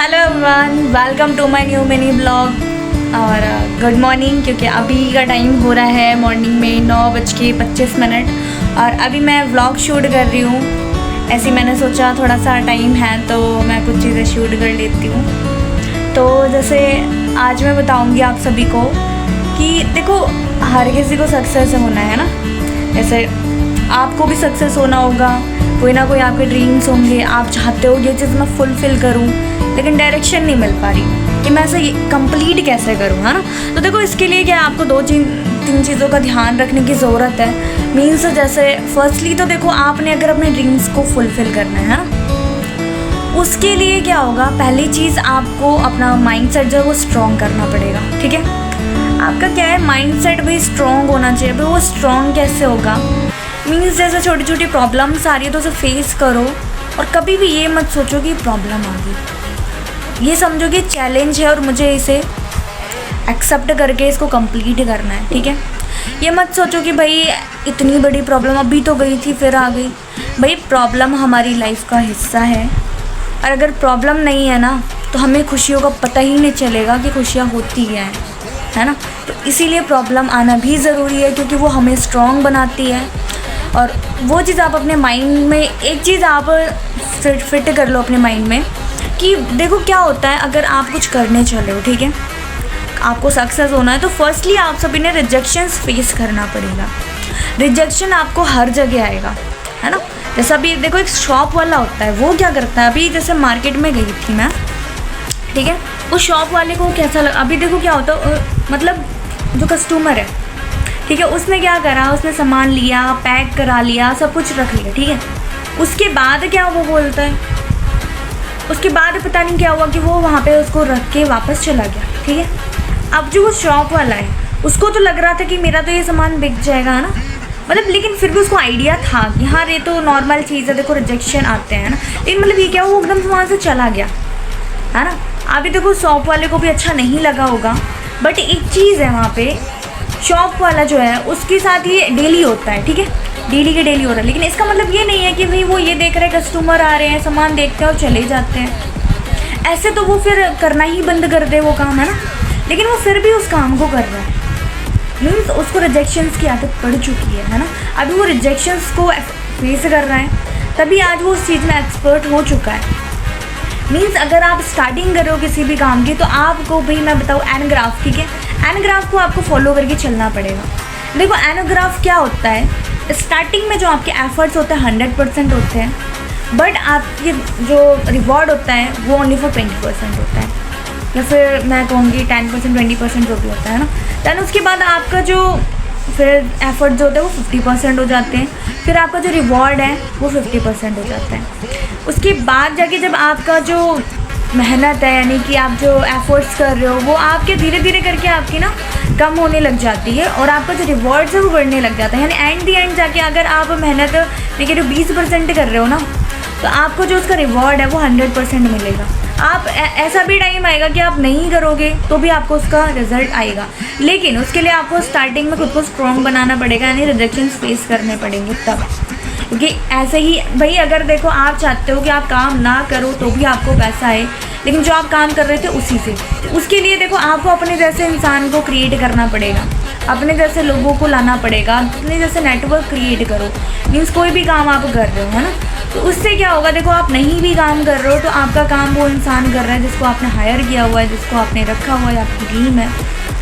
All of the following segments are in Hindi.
Hello everyone, welcome to my new mini blog. और गुड मॉर्निंग, क्योंकि अभी का टाइम हो रहा है मॉर्निंग में 9:25 और अभी मैं व्लॉग शूट कर रही हूँ। ऐसे ही मैंने सोचा थोड़ा सा टाइम है तो मैं कुछ चीज़ें शूट कर लेती हूँ। तो जैसे आज मैं बताऊँगी आप सभी को कि देखो, हर किसी को सक्सेस होना है ना। जैसे आपको भी सक्सेस होना होगा, कोई ना कोई आपके ड्रीम्स होंगे, आप चाहते हो ये चीज़ मैं फुलफ़िल करूं, लेकिन डायरेक्शन नहीं मिल पा रही कि मैं ऐसे कंप्लीट कैसे करूं, है ना। तो देखो, इसके लिए क्या आपको तीन चीज़ों का ध्यान रखने की ज़रूरत है। मीन्स जैसे फर्स्टली तो देखो, आपने अगर अपने ड्रीम्स को फुलफ़िल करना है ना, उसके लिए क्या होगा, पहली चीज़ आपको अपना माइंडसेट जो है वो स्ट्रॉन्ग करना पड़ेगा। ठीक है, आपका क्या है, माइंडसेट भी स्ट्रॉन्ग होना चाहिए। भाई वो स्ट्रॉन्ग कैसे होगा, मीन्स जैसे छोटी छोटी प्रॉब्लम्स आ रही है तो उसे फेस करो, और कभी भी ये मत सोचो कि प्रॉब्लम आ गई। ये समझो कि चैलेंज है और मुझे इसे एक्सेप्ट करके इसको कंप्लीट करना है। ठीक है, ये मत सोचो कि भाई इतनी बड़ी प्रॉब्लम अभी तो गई थी फिर आ गई। भाई प्रॉब्लम हमारी लाइफ का हिस्सा है, और अगर प्रॉब्लम नहीं है ना तो हमें खुशियों का पता ही नहीं चलेगा कि खुशियाँ होती है ना। तो इसीलिए प्रॉब्लम आना भी ज़रूरी है, क्योंकि वो हमें स्ट्रॉन्ग बनाती है। और वो चीज़ आप अपने माइंड में, एक चीज़ आप फिट कर लो अपने माइंड में कि देखो क्या होता है, अगर आप कुछ करने चले हो, ठीक है, आपको सक्सेस होना है, तो फर्स्टली आप सभी ने रिजेक्शंस फेस करना पड़ेगा। रिजेक्शन आपको हर जगह आएगा, है ना। जैसा अभी देखो, एक शॉप वाला होता है, वो क्या करता है, अभी जैसे मार्केट में गई थी मैं, ठीक है, उस शॉप वाले को कैसा लगा, अभी देखो क्या होता है, मतलब जो कस्टमर है, ठीक है, उसने क्या करा, उसने सामान लिया, पैक करा लिया, सब कुछ रख लिया, ठीक है। उसके बाद क्या वो बोलता है, उसके बाद पता नहीं क्या हुआ कि वो वहाँ पे उसको रख के वापस चला गया। ठीक है, अब जो वो शॉप वाला है, उसको तो लग रहा था कि मेरा तो ये सामान बिक जाएगा, है ना, मतलब, लेकिन फिर भी उसको आइडिया था कि हाँ ये तो नॉर्मल चीज़ है, देखो रिजेक्शन आते हैं ना, लेकिन मतलब ये क्या, वो एकदम से वहाँ से चला गया, है ना। अभी देखो शॉप वाले को भी अच्छा नहीं लगा होगा, बट एक चीज़ है वहाँ पे, शॉप वाला जो है उसके साथ ये डेली होता है, ठीक है, डेली के डेली हो रहा है। लेकिन इसका मतलब ये नहीं है कि भाई वो ये देख रहे हैं कस्टमर आ रहे हैं, सामान देखते हैं और चले जाते हैं, ऐसे तो वो फिर करना ही बंद कर दे वो काम, है ना। लेकिन वो फिर भी उस काम को कर रहा है, मीन्स उसको रिजेक्शंस की आदत पड़ चुकी है ना। अभी वो रिजेक्शंस को फेस कर रहा है, तभी आज वो उस चीज़ में एक्सपर्ट हो चुका है। मीन्स अगर आप स्टार्टिंग कर रहे हो किसी भी काम की, तो आपको भाई मैं बताऊँ एनग्राफ, ठीक है, एनग्राफ को आपको फॉलो करके चलना पड़ेगा। देखो एनग्राफ क्या होता है, स्टार्टिंग में जो आपके एफर्ट्स होते हैं 100% होते हैं, बट आपके जो रिवॉर्ड होता है वो ओनली फॉर 20% होता है, या फिर मैं कहूँगी 10% 20% जो भी होता है ना। दैन उसके बाद आपका जो फिर एफर्ट जो होता है वो 50% हो जाते हैं, फिर आपका जो रिवॉर्ड है वो 50% हो जाता है। उसके बाद जाके जब आपका जो मेहनत है, यानी कि आप जो एफर्ट्स कर रहे हो, वो आपके धीरे धीरे करके आपकी ना कम होने लग जाती है, और आपका जो रिवॉर्ड्स है वो बढ़ने लग जाता है। यानी एंड दी एंड जाके अगर आप मेहनत देखिए जो 20% कर रहे हो ना, तो आपको जो उसका रिवॉर्ड है वो 100% मिलेगा। आप ऐसा भी टाइम आएगा कि आप नहीं करोगे तो भी आपको उसका रिजल्ट आएगा, लेकिन उसके लिए आपको स्टार्टिंग में खुद को स्ट्रॉन्ग बनाना पड़ेगा, यानी रिजेक्शंस फेस करने पड़ेंगे तब। क्योंकि ऐसे ही भाई, अगर देखो आप चाहते हो कि आप काम ना करो तो भी आपको पैसा आए, लेकिन जो आप काम कर रहे थे उसी से, उसके लिए देखो आपको अपने जैसे इंसान को क्रिएट करना पड़ेगा, अपने जैसे लोगों को लाना पड़ेगा, अपने जैसे नेटवर्क क्रिएट करो। मीन्स कोई भी काम आप कर रहे हो, है ना, तो उससे क्या होगा, देखो आप नहीं भी काम कर रहे हो तो आपका काम वो इंसान कर रहा है जिसको आपने हायर किया हुआ है, जिसको आपने रखा हुआ है, आपकी टीम है,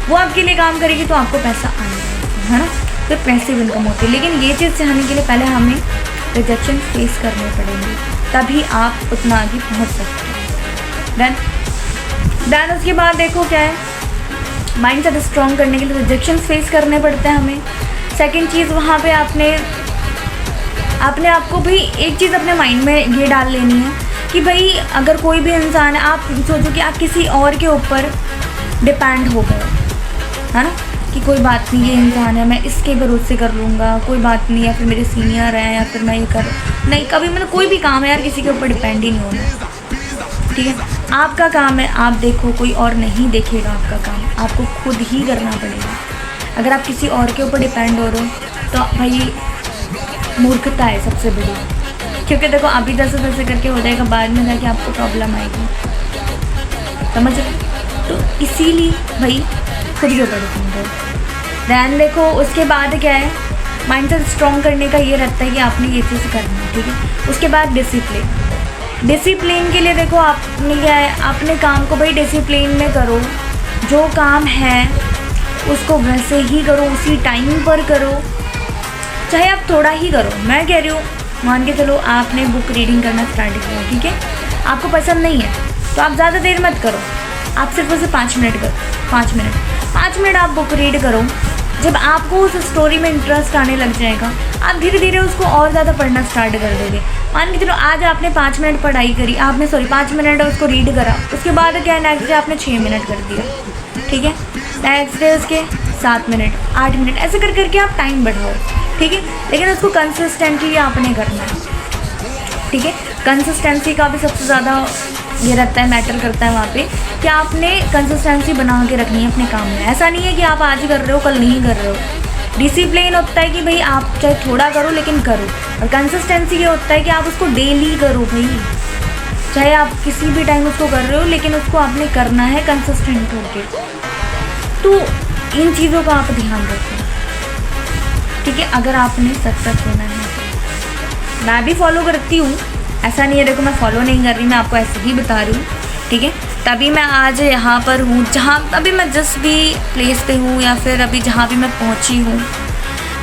वो आपके लिए काम करेगी, तो आपको पैसा आएगा, है ना। तो पैसिव इनकम होती है, लेकिन ये चीज़ चाहने के लिए पहले हमें रिजेक्शन फेस करने पड़ेंगे, तभी आप उतना आगे पहुँच सकते हैं। देन उसके बाद देखो क्या है, माइंड सेट स्ट्रॉन्ग करने के लिए रिजेक्शन फेस करने पड़ते हैं हमें। सेकंड चीज़, वहाँ पे आपने आपको भी एक चीज़ अपने माइंड में ये डाल लेनी है कि भाई अगर कोई भी इंसान है, आप सोचो कि आप किसी और के ऊपर डिपेंड हो गए, है ना, कि कोई बात नहीं, ये इंसान है, मैं इसके भरोसे कर लूँगा, कोई बात नहीं, या फिर मेरे सीनियर हैं, या फिर मैं ये कर नहीं, कभी मतलब कोई भी काम है यार, किसी के ऊपर डिपेंड ही नहीं होना। ठीक है, आपका काम है, आप देखो, कोई और नहीं देखेगा आपका काम, आपको खुद ही करना पड़ेगा। अगर आप किसी और के ऊपर डिपेंड हो रहे हो तो भाई मूर्खता है सबसे बड़ी, क्योंकि देखो अभी जैसे करके हो जाएगा, बाद में जाके आपको प्रॉब्लम आएगी। समझ रहे? तो इसीलिए भाई खुद के ऊपर डिपेंड करो। ध्यान देखो, उसके बाद क्या है, माइंडसेट स्ट्रॉन्ग करने का ये रहता है कि आपने ये चीज़ करनी है, ठीक है। उसके बाद डिसिप्लिन के लिए देखो, आपने क्या है, अपने काम को भाई डिसिप्लिन में करो। जो काम है उसको वैसे ही करो, उसी टाइम पर करो, चाहे आप थोड़ा ही करो। मैं कह रही हूँ, मान के चलो आपने बुक रीडिंग करना स्टार्ट किया, ठीक है, आपको पसंद नहीं है तो आप ज़्यादा देर मत करो, आप सिर्फ उसे 5 मिनट करो। 5 मिनट आप बुक रीड करो। जब आपको उस स्टोरी में इंटरेस्ट आने लग जाएगा, आप धीरे धीरे उसको और ज़्यादा पढ़ना स्टार्ट कर दोगे। मान के चलो आज आपने 5 मिनट पढ़ाई करी, 5 मिनट उसको रीड करा, उसके बाद क्या, नेक्स्ट डे आपने 6 मिनट कर दिया, ठीक है, नेक्स्ट डे उसके 7 मिनट, 8 मिनट, ऐसे कर करके आप टाइम बढ़ाओ, ठीक है। लेकिन उसको कंसिस्टेंटली आपने करना है, ठीक है। कंसिस्टेंसी का भी सबसे ज़्यादा ये रहता है, मैटर करता है वहाँ पे कि आपने कंसिस्टेंसी बना के रखनी है अपने काम में। ऐसा नहीं है कि आप आज कर रहे हो कल नहीं कर रहे हो। डिसिप्लिन होता है कि भाई आप चाहे थोड़ा करो लेकिन करो, और कंसिस्टेंसी ये होता है कि आप उसको डेली करो भाई, चाहे आप किसी भी टाइम उसको कर रहे हो लेकिन उसको आपने करना है कंसिस्टेंट होके। तो इन चीज़ों का आप ध्यान रखें, ठीक है, अगर आपने सक्सेस होना है। मैं भी फॉलो करती हूँ, ऐसा नहीं है, देखो मैं फॉलो नहीं कर रही, मैं आपको ऐसे ही बता रही हूँ, ठीक है। तभी मैं आज यहाँ पर हूँ, जहाँ अभी मैं जिस भी प्लेस पे हूँ या फिर अभी जहाँ भी मैं पहुँची हूँ,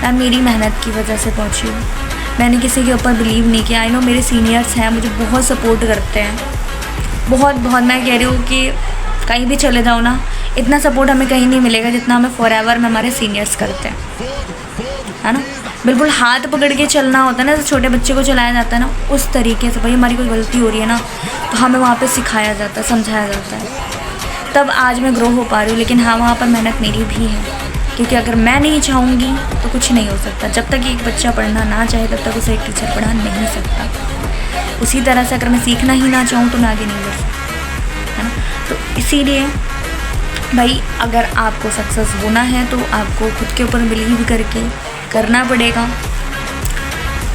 मैं मेरी मेहनत की वजह से पहुँची हूँ। मैंने किसी के ऊपर बिलीव नहीं किया। आई नो मेरे सीनियर्स हैं, मुझे बहुत सपोर्ट करते हैं, बहुत। मैं कह रही हूँ कि कहीं भी चले जाओ ना, इतना सपोर्ट हमें कहीं नहीं मिलेगा जितना हमें फॉरएवर में हमारे सीनियर्स करते हैं, है ना। बिल्कुल हाथ पकड़ के चलना होता है ना, जैसे छोटे बच्चे को चलाया जाता है ना, उस तरीके से भाई हमारी कोई गलती हो रही है ना तो हमें वहाँ पे सिखाया जाता है, समझाया जाता है, तब आज मैं ग्रो हो पा रही हूँ। लेकिन हाँ, वहाँ पर मेहनत मेरी भी है, क्योंकि अगर मैं नहीं चाहूँगी तो कुछ नहीं हो सकता। जब तक एक बच्चा पढ़ना ना चाहे तब तक उसे एक टीचर पढ़ा नहीं सकता। उसी तरह से अगर मैं सीखना ही ना चाहूँ तो मैं आगे नहीं बढ़ सकती, है ना। तो इसीलिए भाई अगर आपको सक्सेस होना है तो आपको खुद के ऊपर बिलीव करके करना पड़ेगा।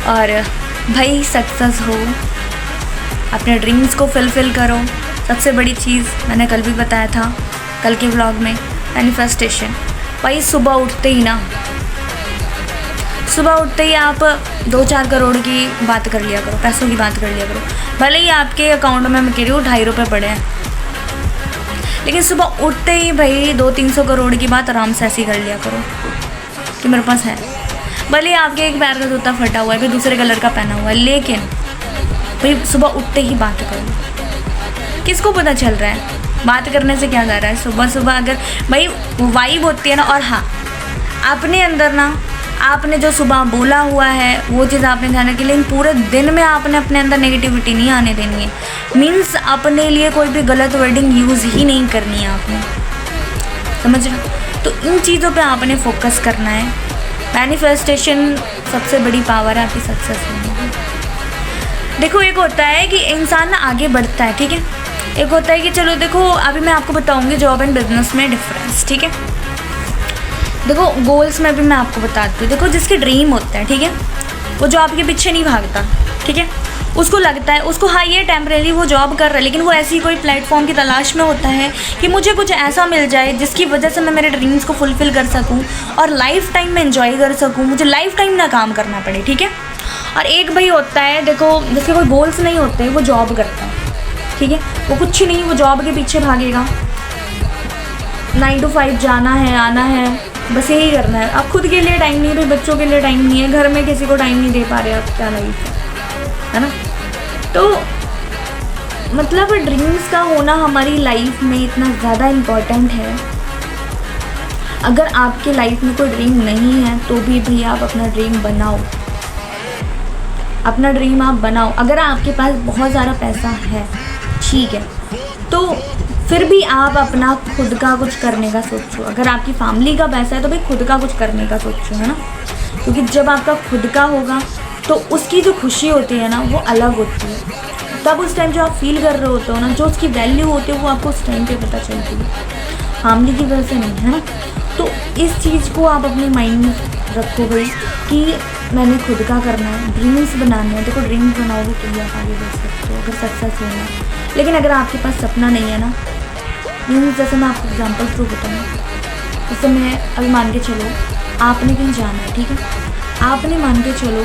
और भाई सक्सेस हो, अपने ड्रीम्स को फुलफ़िल करो। सबसे बड़ी चीज़ मैंने कल भी बताया था, कल के व्लॉग में, मैनिफेस्टेशन। भाई सुबह उठते ही आप 2-4 करोड़ की बात कर लिया करो, पैसों की बात कर लिया करो। भले ही आपके अकाउंट में मैं कह रही हूँ 2.5 रुपये पड़े हैं, लेकिन सुबह उठते ही भाई 200-300 करोड़ की बात आराम से ऐसी कर लिया करो कि मेरे पास है। भले ही आपके एक पैर का जूता फटा हुआ है, फिर दूसरे कलर का पहना हुआ है, लेकिन भाई सुबह उठते ही बात करो। किसको पता चल रहा है बात करने से क्या जा रहा है? सुबह अगर भाई वाइब होती है ना, और हाँ, अपने अंदर ना आपने जो सुबह बोला हुआ है वो चीज़ आपने ध्यान रखी, लेकिन पूरे दिन में आपने अपने अंदर नेगेटिविटी नहीं आने देनी है। मीन्स अपने लिए कोई भी गलत वर्डिंग यूज़ ही नहीं करनी है आपने, समझ रहे हो। तो इन चीज़ों पे आपने फोकस करना है। मैनिफेस्टेशन सबसे बड़ी पावर है आपकी सक्सेस होने की। देखो एक होता है कि इंसान ना आगे बढ़ता है, ठीक है, एक होता है कि चलो देखो अभी मैं आपको बताऊंगी जॉब एंड बिजनेस में डिफरेंस, ठीक है। देखो गोल्स में भी मैं आपको बताती हूँ। देखो जिसके ड्रीम होता है, ठीक है, वो जॉब के पीछे नहीं भागता, ठीक है, उसको लगता है, उसको हाँ ये टेम्परेरी वो जॉब कर रहा है, लेकिन वो ऐसी कोई प्लेटफॉर्म की तलाश में होता है कि मुझे कुछ ऐसा मिल जाए जिसकी वजह से मैं मेरे ड्रीम्स को फुलफ़िल कर सकूं और लाइफ टाइम में एंजॉय कर सकूं, मुझे लाइफ टाइम ना काम करना पड़े, ठीक है। और एक भाई होता है, देखो जिसके कोई गोल्स नहीं होते, वो जॉब करता है, ठीक है, वो कुछ नहीं, वो जॉब के पीछे भागेगा, 9 to 5 जाना है, आना है, बस यही करना है। अब खुद के लिए टाइम नहीं है, बच्चों के लिए टाइम नहीं है, घर में किसी को टाइम नहीं दे पा रहे, अब क्या लाइफ है ना। तो मतलब ड्रीम्स का होना हमारी लाइफ में इतना ज़्यादा इम्पॉर्टेंट है। अगर आपके लाइफ में कोई ड्रीम नहीं है तो भी भैया आप अपना ड्रीम बनाओ, अपना ड्रीम आप बनाओ। अगर आपके पास बहुत ज़्यादा पैसा है, ठीक है, तो फिर भी आप अपना खुद का कुछ करने का सोचो। अगर आपकी फैमिली का पैसा है तो भाई खुद का कुछ करने का सोचो, है ना, क्योंकि जब आपका खुद का होगा तो उसकी जो खुशी होती है ना वो अलग होती है। तब उस टाइम जो आप फील कर रहे होते हो ना, जो उसकी वैल्यू होती है वो आपको उस टाइम पे पता चलती है, फैमिली की वजह से नहीं, है ना। तो इस चीज़ को आप अपने माइंड में रखो भाई कि मैंने खुद का करना है, ड्रीम्स बनाने हैं। देखो ड्रीम्स बनाओगे तो आप आगे बढ़ सकते हो अगर सक्सेस होना है। लेकिन अगर आपके पास सपना नहीं है ना मीन्स जैसे मैं आपको एग्जाम्पल थ्रू बताऊँ, जैसे मैं अभी मान के चलो आपने कहीं जाना है, ठीक है, आपने मान के चलो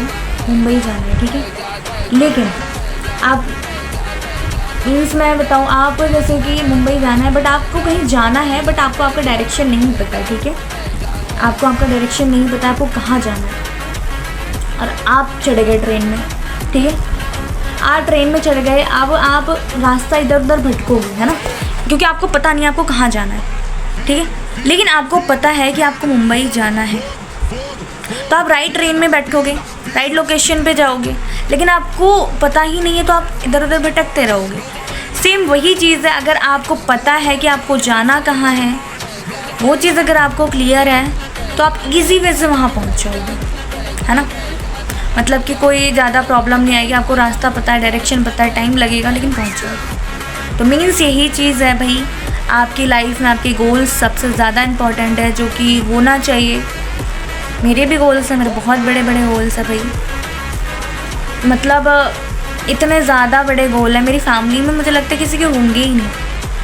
मुंबई जाना है, ठीक है, लेकिन आप मीन्स मैं बताऊँ, आप जैसे कि मुंबई जाना है बट आपको कहीं जाना है, बट आपको आपका डायरेक्शन नहीं पता है, ठीक है, आपको आपका डायरेक्शन नहीं पता आपको कहाँ जाना है, और आप चढ़ गए ट्रेन में, ठीक है, आप ट्रेन में चढ़ गए, अब आप रास्ता इधर उधर भटकोगे, है ना, क्योंकि आपको पता नहीं आपको कहाँ जाना है, ठीक है, लेकिन आपको पता है कि आपको मुंबई जाना है, तो आप राइट ट्रेन में बैठोगे, राइट लोकेशन पे जाओगे, लेकिन आपको पता ही नहीं है तो आप इधर उधर भटकते रहोगे। सेम वही चीज़ है, अगर आपको पता है कि आपको जाना कहाँ है, वो चीज़ अगर आपको क्लियर है तो आप इजी वे से वहाँ पहुँच जाओगे, है ना, मतलब कि कोई ज़्यादा प्रॉब्लम नहीं आएगी, आपको रास्ता पता है, डायरेक्शन पता है, टाइम लगेगा लेकिन पहुँच जाओगे। तो मीन्स यही चीज़ है भाई, आपकी लाइफ में आपके गोल्स सबसे ज़्यादा इम्पॉर्टेंट है, जो कि होना चाहिए। मेरे भी गोल्स हैं, मेरे बहुत बड़े बड़े गोल्स हैं भाई, मतलब इतने ज़्यादा बड़े गोल हैं। मेरी फैमिली में मुझे लगता है किसी के होंगे ही नहीं,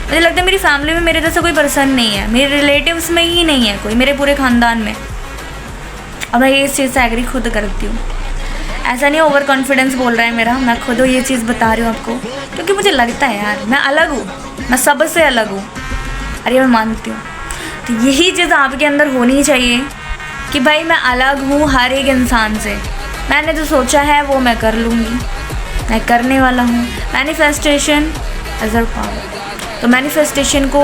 मुझे लगता है मेरी फैमिली में मेरे जैसा कोई पर्सन नहीं है, मेरे रिलेटिव्स में ही नहीं है कोई, मेरे पूरे ख़ानदान में। और मैं ये इस चीज़ से एग्री खुद करती हूँ, ऐसा नहीं ओवर कॉन्फिडेंस बोल रहा है मेरा, मैं खुद ये चीज़ बता रही हूँ आपको, क्योंकि मुझे लगता है यार मैं अलग हूँ, मैं सबसे अलग हूँ, अरे मैं मानती हूँ। तो यही चीज़ आपके अंदर होनी चाहिए कि भाई मैं अलग हूँ हर एक इंसान से, मैंने जो सोचा है वो मैं कर लूँगी, मैं करने वाला हूँ। मैनिफेस्टेशन एज अ पावर, तो मैनिफेस्टेशन को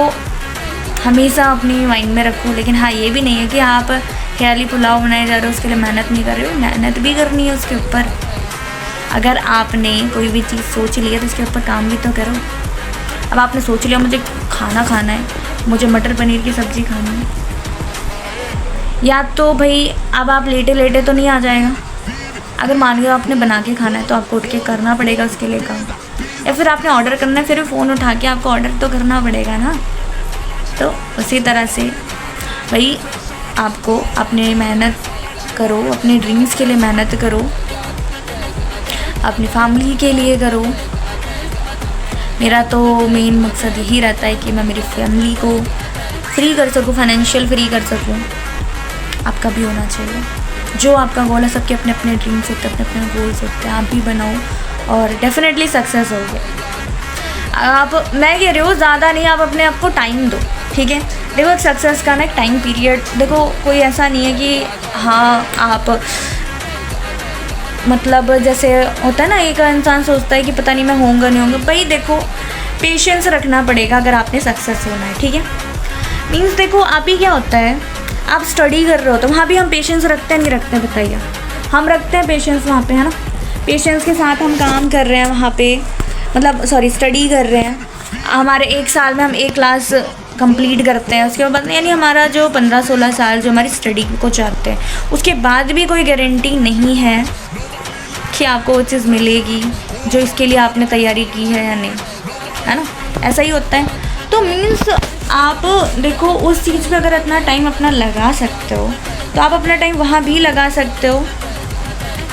हमेशा अपनी माइंड में रखो, लेकिन हाँ ये भी नहीं है कि आप ख्याली पुलाव बनाए जा रहे हो उसके लिए मेहनत नहीं कर रहे हो, मेहनत भी करनी है उसके ऊपर। अगर आपने कोई भी चीज़ सोच ली है तो उसके ऊपर काम भी तो करो। अब आपने सोच लिया मुझे खाना खाना है, मुझे मटर पनीर की सब्ज़ी खानी है, या तो भाई अब आप लेटे लेटे तो नहीं आ जाएगा, अगर मान लो आपने बना के खाना है तो आपको उठ के करना पड़ेगा उसके लिए काम, या फिर आपने ऑर्डर करना है फिर फ़ोन उठा के आपको ऑर्डर तो करना पड़ेगा ना। तो उसी तरह से भाई आपको अपने मेहनत करो, अपने ड्रीम्स के लिए मेहनत करो, अपनी फैमिली के लिए करो। मेरा तो मेन मकसद यही रहता है कि मैं मेरी फैमिली को फ्री कर सकूँ, फाइनेंशियल फ्री कर सकूँ। आपका भी होना चाहिए, जो आपका गोल है, सबके अपने अपने ड्रीम्स होते हैं, अपने अपने गोल्स होते हैं, आप भी बनाओ और डेफिनेटली सक्सेस होगे आप। मैं कह रही हूँ ज़्यादा नहीं, आप अपने आप को टाइम दो, ठीक है। देखो एक सक्सेस का ना एक टाइम पीरियड, देखो कोई ऐसा नहीं है कि हाँ आप मतलब जैसे होता है ना, एक इंसान सोचता है कि पता नहीं मैं होऊंगा नहीं होऊंगा। भाई देखो पेशेंस रखना पड़ेगा अगर आपने सक्सेस होना है, ठीक है। मीन्स देखो अभी क्या होता है, आप स्टडी कर रहे हो तो वहाँ भी हम पेशेंस रखते हैं नहीं रखते, बताइए। हम रखते हैं पेशेंस वहाँ पे, है ना, पेशेंस के साथ हम काम कर रहे हैं वहाँ पे, मतलब सॉरी स्टडी कर रहे हैं। हमारे एक साल में हम एक क्लास कंप्लीट करते हैं, उसके बाद यानी हमारा जो 15-16 साल जो हमारी स्टडी को चाहते हैं, उसके बाद भी कोई गारंटी नहीं है कि आपको वो चीज़ मिलेगी जो इसके लिए आपने तैयारी की है या नहीं, है ना, ऐसा ही होता है। तो मीन्स आप देखो उस चीज़ पे अगर इतना टाइम अपना लगा सकते हो तो आप अपना टाइम वहाँ भी लगा सकते हो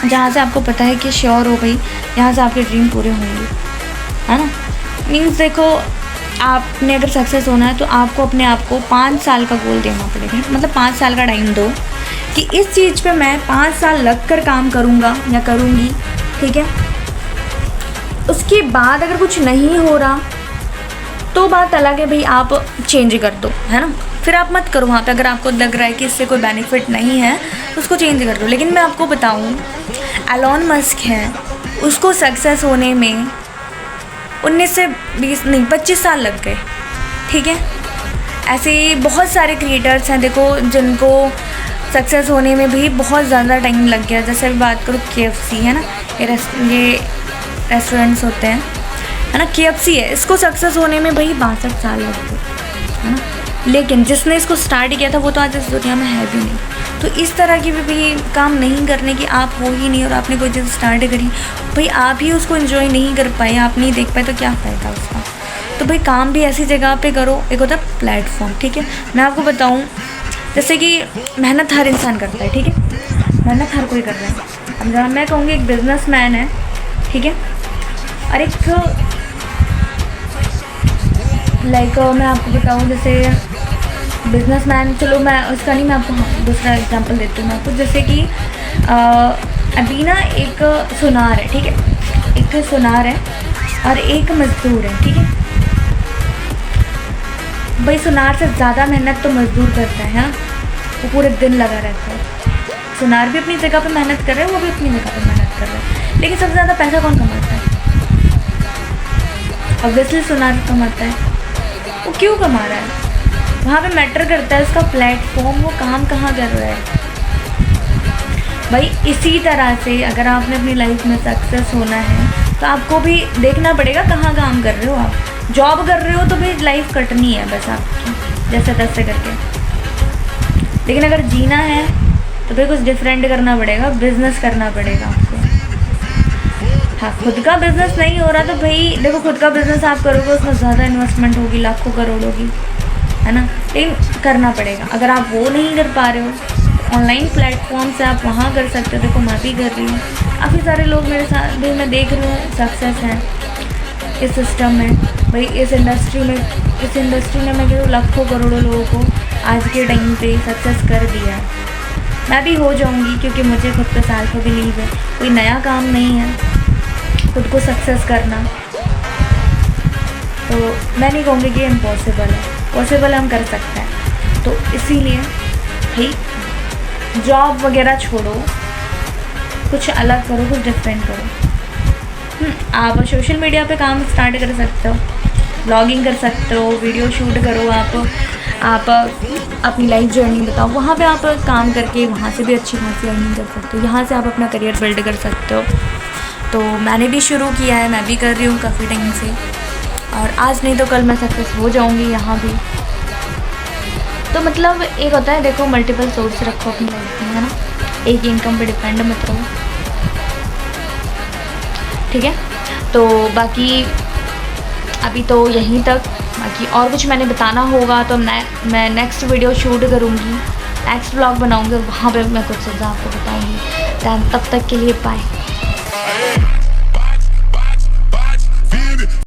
जहाँ से आपको पता है कि श्योर हो गई यहाँ से आपके ड्रीम पूरे होंगे, है ना। मीन्स देखो आपने अगर सक्सेस होना है तो आपको अपने आप को 5 साल का गोल देना पड़ेगा, मतलब 5 साल का टाइम दो कि इस चीज़ पे मैं 5 साल लग कर काम करूँगा या करूँगी, ठीक है। उसके बाद अगर कुछ नहीं हो रहा तो बात अलग है भाई, आप चेंज कर दो, है ना, फिर आप मत करो वहाँ पे। अगर आपको लग रहा है कि इससे कोई बेनिफिट नहीं है तो उसको चेंज कर दो। लेकिन मैं आपको बताऊँ, एलॉन मस्क है, उसको सक्सेस होने में 19 से 20 नहीं 25 साल लग गए, ठीक है। ऐसे ही बहुत सारे क्रिएटर्स हैं देखो जिनको सक्सेस होने में भी बहुत ज़्यादा टाइम लग गया। जैसे अभी बात करूँ KFC है ना, ये रेस्टोरेंट्स होते हैं, है ना, KFC है, इसको सक्सेस होने में भाई 62 साल लग गए, है ना। लेकिन जिसने इसको स्टार्ट किया था वो तो आज इस दुनिया में है भी नहीं। तो इस तरह की भी काम नहीं करने की आप हो ही नहीं, और आपने कोई चीज़ स्टार्ट करी भाई आप ही उसको एंजॉय नहीं कर पाए, आप नहीं देख पाए तो क्या फ़ायदा उसका। तो भाई काम भी ऐसी जगह पे करो, एक होता है प्लेटफॉर्म, ठीक है। मैं आपको बताऊँ जैसे कि मेहनत हर इंसान करता है, ठीक है, मेहनत हर कोई कर रहा है। अब जहाँ मैं कहूँगी एक बिजनेसमैन है, ठीक है, और एक लाइक मैं आपको बताऊँ, जैसे बिजनेसमैन, चलो मैं उसका नहीं, मैं आपको दूसरा एग्जांपल देती हूँ मैं आपको। जैसे कि अभी ना एक सुनार है, ठीक है, एक सुनार है और एक मज़दूर है, ठीक है। भाई सुनार से ज़्यादा मेहनत तो मज़दूर करता है, हाँ, वो पूरे दिन लगा रहता है। सुनार भी अपनी जगह पे मेहनत कर रहा है, वो भी अपनी जगह पे मेहनत कर रहा है, लेकिन सबसे ज़्यादा पैसा कौन कमाता है? ऑब्वियसली सुनार कमाता है। वो क्यों कमा रहा है? वहाँ पे मैटर करता है उसका प्लेटफॉर्म, वो काम कहाँ कर रहा है। भाई इसी तरह से अगर आपने अपनी लाइफ में सक्सेस होना है तो आपको भी देखना पड़ेगा कहाँ काम कर रहे हो। आप जॉब कर रहे हो तो भाई लाइफ कटनी है बस आपकी, जैसे तैसे करके। लेकिन अगर जीना है तो भाई कुछ डिफरेंट करना पड़ेगा, बिजनेस करना पड़ेगा आपको। हाँ, खुद का बिजनेस नहीं हो रहा तो भाई देखो, खुद का बिजनेस आप करोगे उसमें ज़्यादा इन्वेस्टमेंट होगी, लाखों करोड़ों की, है ना, लेकिन करना पड़ेगा। अगर आप वो नहीं कर पा रहे हो, ऑनलाइन प्लेटफॉर्म से आप वहाँ कर सकते हो। देखो मैं भी कर रही हूँ, काफ़ी सारे लोग मेरे साथ भी मैं देख रही हूँ सक्सेस हैं इस सिस्टम में। भाई इस इंडस्ट्री ने मैं कहूँ लाखों करोड़ों लोगों को आज के टाइम पे सक्सेस कर दिया है। मैं भी हो जाऊँगी, क्योंकि मुझे खुद पे सेल्फ बिलीव है। कोई नया काम नहीं है खुद को सक्सेस करना, तो मैं नहीं कहूँगी कि इम्पॉसिबल है, पॉसिबल हम कर सकते हैं। तो इसीलिए भाई जॉब वगैरह छोड़ो, कुछ अलग करो, कुछ डिफरेंट करो। आप सोशल मीडिया पे काम स्टार्ट कर सकते हो, ब्लॉगिंग कर सकते हो, वीडियो शूट करो, आप अपनी लाइफ जर्नी बताओ, वहाँ पे आप काम करके वहाँ से भी अच्छी खासी अर्निंग कर सकते हो, यहाँ से आप अपना करियर बिल्ड कर सकते हो। तो मैंने भी शुरू किया है, मैं भी कर रही हूँ काफ़ी टाइम से, और आज नहीं तो कल मैं सक्सेस हो जाऊँगी यहाँ भी। तो मतलब एक होता है, देखो मल्टीपल सोर्स रखो अपनी लाइफ में, है ना, एक इनकम पे डिपेंड मत रहो, ठीक है। तो बाकी अभी तो यहीं तक, बाकी और कुछ मैंने बताना होगा तो मैं नेक्स्ट वीडियो शूट करूँगी, नेक्स्ट व्लॉग बनाऊँगी, वहाँ पे मैं कुछ चीज़ें आपको बताऊँगी। तब तक के लिए बाय।